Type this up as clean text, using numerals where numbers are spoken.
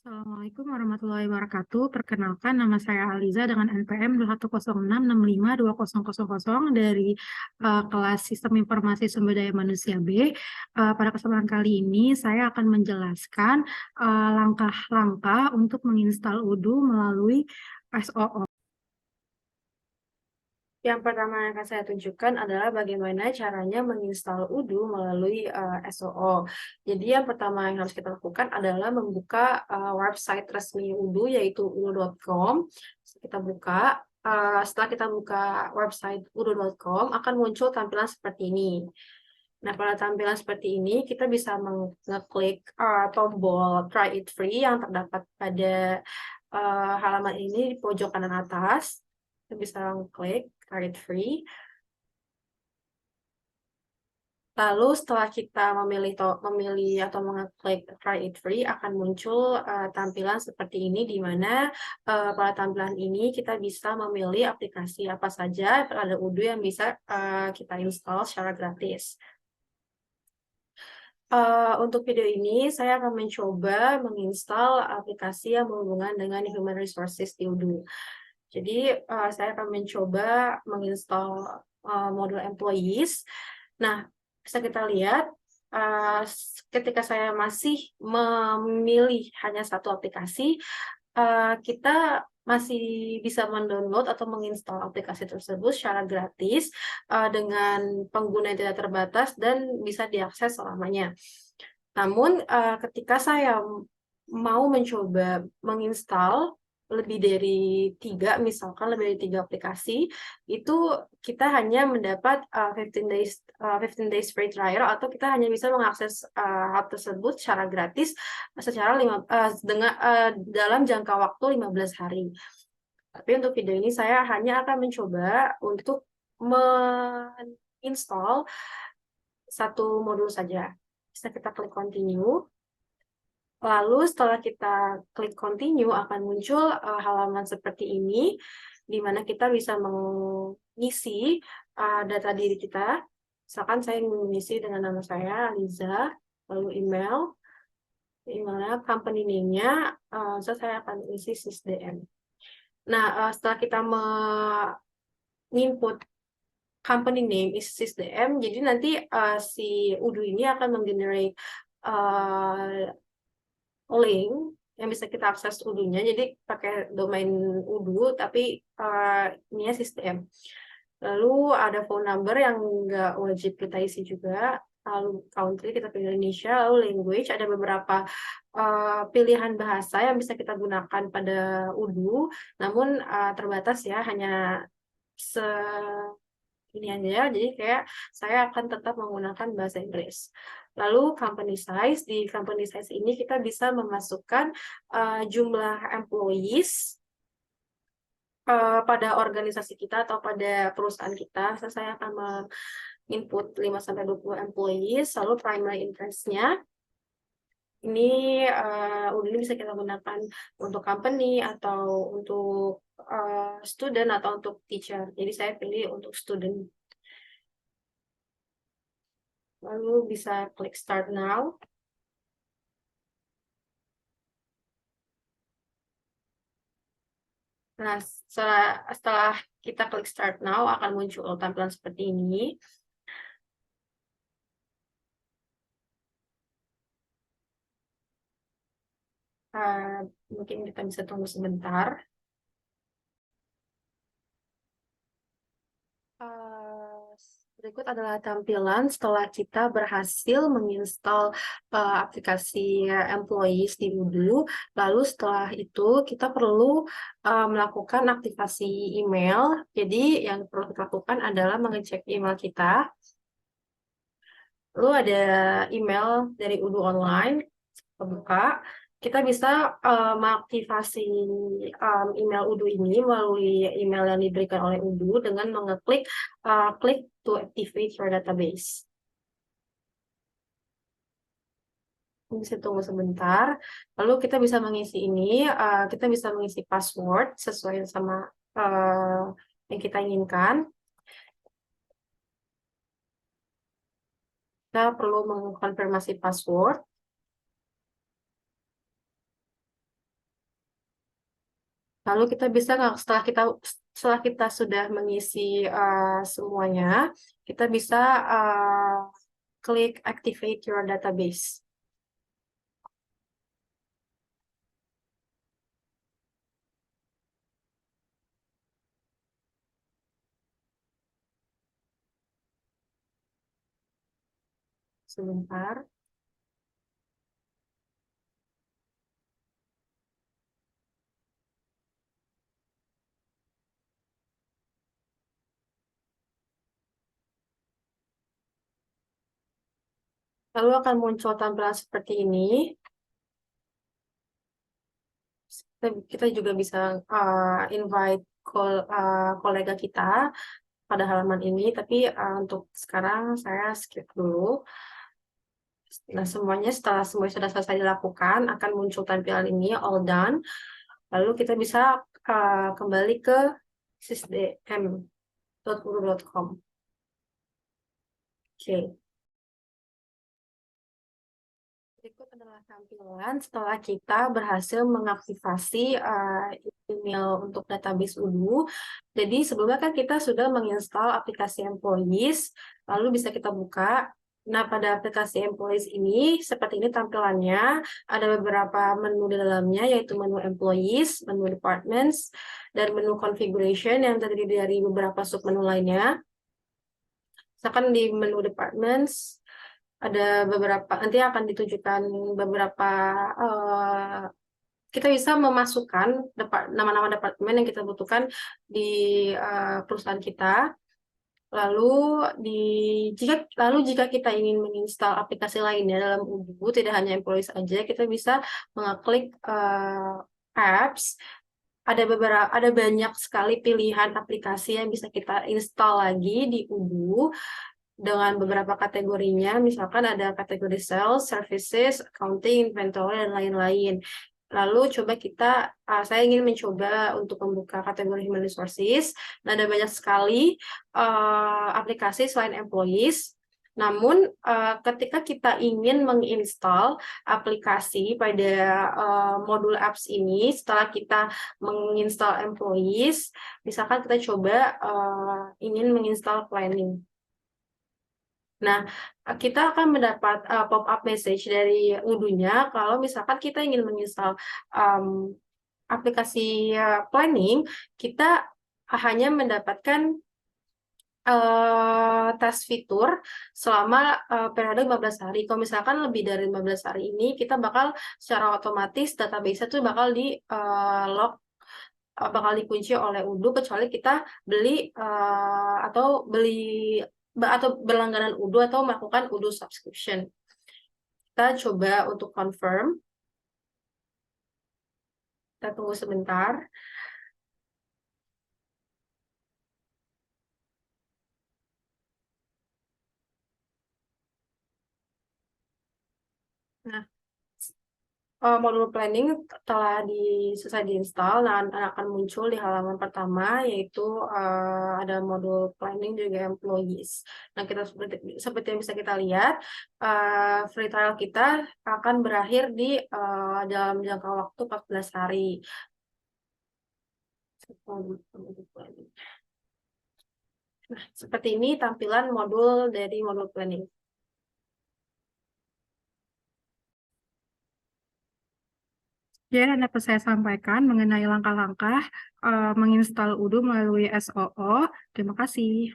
Assalamualaikum warahmatullahi wabarakatuh. Perkenalkan, nama saya Aliza dengan NPM 21066520000 dari kelas Sistem Informasi Sumber Daya Manusia B. Pada kesempatan kali ini, saya akan menjelaskan langkah-langkah untuk menginstal Odoo melalui SOO. Yang pertama yang akan saya tunjukkan adalah bagaimana caranya menginstal Odoo melalui SOO. Jadi yang pertama yang harus kita lakukan adalah membuka website resmi Odoo, yaitu odoo.com. Kita buka. Setelah kita buka website odoo.com, akan muncul tampilan seperti ini. Nah, pada tampilan seperti ini, kita bisa mengeklik tombol Try It Free yang terdapat pada halaman ini di pojok kanan atas. Kita bisa klik Try It Free. Lalu setelah kita memilih atau mengeklik Try It Free, akan muncul tampilan seperti ini, di mana pada tampilan ini kita bisa memilih aplikasi apa saja pada Odoo yang bisa kita install secara gratis. Untuk video ini, saya akan mencoba menginstal aplikasi yang berhubungan dengan Human Resources di Odoo. Jadi, saya akan mencoba menginstal modul Employees. Nah, bisa kita lihat, ketika saya masih memilih hanya satu aplikasi, kita masih bisa mendownload atau menginstal aplikasi tersebut secara gratis dengan pengguna yang tidak terbatas dan bisa diakses selamanya. Namun, ketika saya mau mencoba menginstal lebih dari misalkan lebih dari 3 aplikasi, itu kita hanya mendapat 15 days free trial, atau kita hanya bisa mengakses hal tersebut secara gratis dalam jangka waktu 15 hari. Tapi untuk video ini saya hanya akan mencoba untuk menginstal satu modul saja. Bisa kita klik continue. Lalu setelah kita klik continue, akan muncul halaman seperti ini, di mana kita bisa mengisi data diri kita. Misalkan saya mengisi dengan nama saya, Aliza, lalu emailnya, company name-nya, saya akan isi SysDM. Nah, setelah kita menginput company name is SysDM, jadi nanti si Odoo ini akan menggenerate link yang bisa kita akses Odoo-nya. Jadi pakai domain Odoo, tapi ini ya sistem. Lalu ada phone number yang nggak wajib kita isi juga. Lalu country kita pilih Indonesia. Lalu language, ada beberapa pilihan bahasa yang bisa kita gunakan pada Odoo. Namun terbatas ya, hanya ini aja. Jadi kayak saya akan tetap menggunakan bahasa Inggris. Lalu company size, di company size ini kita bisa memasukkan jumlah employees pada organisasi kita atau pada perusahaan kita. Saya akan menginput 5-20 employees. Lalu primary interest-nya ini ini bisa kita gunakan untuk company atau untuk student atau untuk teacher. Jadi saya pilih untuk student. Lalu bisa klik start now. Nah, setelah kita klik start now, akan muncul tampilan seperti ini. Mungkin kita bisa tunggu sebentar. Berikut adalah tampilan setelah kita berhasil menginstal aplikasi Employees di Odoo. Lalu setelah itu kita perlu melakukan aktivasi email. Jadi yang perlu kita lakukan adalah mengecek email kita. Lalu ada email dari Odoo Online, buka. Kita bisa mengaktifasi email Odoo ini melalui email yang diberikan oleh Odoo dengan mengeklik click to activate your database. Bisa tunggu sebentar. Lalu kita bisa mengisi ini, kita bisa mengisi password sesuai sama yang kita inginkan. Kita perlu mengkonfirmasi password. Lalu kita bisa setelah kita sudah mengisi semuanya, kita bisa klik activate your database. Sebentar. Lalu akan muncul tampilan seperti ini. Kita juga bisa invite kolega kita pada halaman ini, tapi untuk sekarang saya skip dulu. Nah, setelah semuanya sudah selesai dilakukan, akan muncul tampilan ini, all done. Lalu kita bisa kembali ke sysdm.guru.com. Oke. Berikut adalah tampilan setelah kita berhasil mengaktifasi email untuk database Udu. Jadi sebelumnya kan kita sudah menginstal aplikasi Employees, lalu bisa kita buka. Nah, pada aplikasi Employees ini, seperti ini tampilannya. Ada beberapa menu di dalamnya, yaitu menu Employees, menu Departments, dan menu Configuration yang terdiri dari beberapa submenu lainnya. Misalkan di menu Departments, ada beberapa, nanti akan ditujukan beberapa, kita bisa memasukkan nama-nama departemen yang kita butuhkan di perusahaan kita. Lalu jika kita ingin menginstal aplikasi lainnya dalam Udu, tidak hanya Employees saja, kita bisa mengklik apps. Ada banyak sekali pilihan aplikasi yang bisa kita install lagi di Udu dengan beberapa kategorinya. Misalkan ada kategori sales, services, accounting, inventory, dan lain-lain. Lalu saya ingin mencoba untuk membuka kategori human resources. Nah, ada banyak sekali aplikasi selain employees. Namun, ketika kita ingin menginstal aplikasi pada modul apps ini, setelah kita menginstal employees, misalkan kita coba ingin menginstal planning. Nah, kita akan mendapat pop-up message dari Udunya kalau misalkan kita ingin menginstal aplikasi planning, kita hanya mendapatkan tes fitur selama periode 15 hari. Kalau misalkan lebih dari 15 hari ini, kita bakal secara otomatis database itu bakal di lock, bakal dikunci oleh Udu, kecuali kita beli atau berlangganan Udu atau melakukan Udu subscription. Kita coba untuk confirm. Kita tunggu sebentar. Nah, modul planning telah selesai diinstal dan akan muncul di halaman pertama, yaitu ada modul planning juga employees. Nah, kita seperti yang bisa kita lihat, free trial kita akan berakhir di dalam jangka waktu 14 hari. Nah, seperti ini tampilan dari modul planning. Jadi yang dapat saya sampaikan mengenai langkah-langkah menginstal Udu melalui SOO. Terima kasih.